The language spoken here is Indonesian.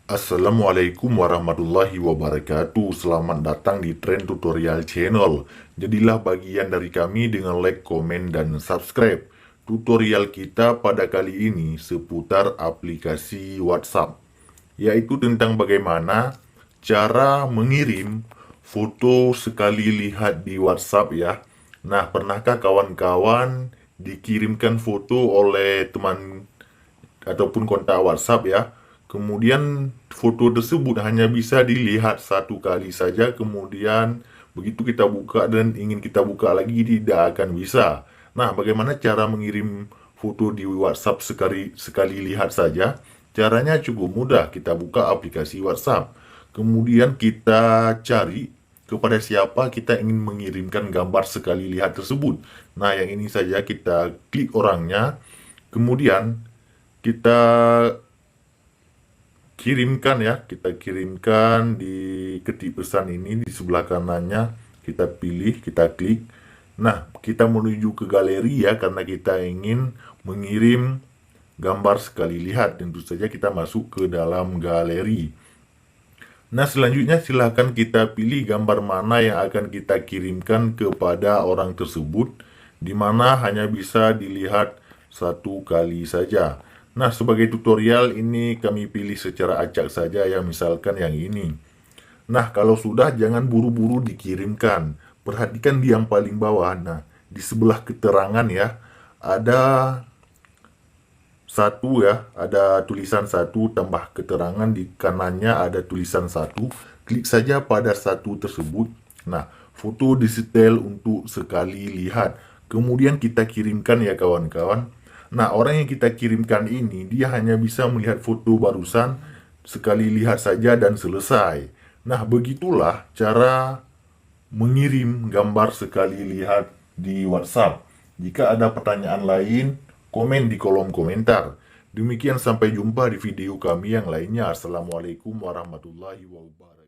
Assalamualaikum warahmatullahi wabarakatuh. Selamat datang di Trend Tutorial Channel. Jadilah bagian dari kami dengan like, komen, dan subscribe. Tutorial kita pada kali ini seputar aplikasi WhatsApp, yaitu tentang bagaimana cara mengirim foto sekali lihat di WhatsApp ya. Nah, pernahkah kawan-kawan dikirimkan foto oleh teman ataupun kontak WhatsApp ya? Kemudian foto tersebut hanya bisa dilihat satu kali saja, kemudian begitu kita buka dan ingin kita buka lagi tidak akan bisa. Nah, bagaimana cara mengirim foto di WhatsApp sekali lihat saja? Caranya cukup mudah, kita buka aplikasi WhatsApp. Kemudian kita cari kepada siapa kita ingin mengirimkan gambar sekali lihat tersebut. Nah, yang ini saja kita klik orangnya, kemudian kita kirimkan ya, kita kirimkan di ketik pesan ini di sebelah kanannya, kita pilih, kita klik. Nah, kita menuju ke galeri ya, karena kita ingin mengirim gambar sekali lihat. Tentu saja kita masuk ke dalam galeri. Nah, selanjutnya silahkan kita pilih gambar mana yang akan kita kirimkan kepada orang tersebut, di mana hanya bisa dilihat satu kali saja. Nah, sebagai tutorial ini kami pilih secara acak saja ya, misalkan yang ini. Nah, kalau sudah jangan buru-buru dikirimkan. Perhatikan di yang paling bawah. Nah, di sebelah keterangan ya, ada satu ya, ada tulisan satu tambah keterangan, di kanannya ada tulisan satu. Klik saja pada satu tersebut. Nah, foto disetel untuk sekali lihat. Kemudian kita kirimkan ya kawan-kawan. Nah, orang yang kita kirimkan ini, dia hanya bisa melihat foto barusan sekali lihat saja dan selesai. Nah, begitulah cara mengirim gambar sekali lihat di WhatsApp. Jika ada pertanyaan lain, komen di kolom komentar. Demikian, sampai jumpa di video kami yang lainnya. Assalamualaikum warahmatullahi wabarakatuh.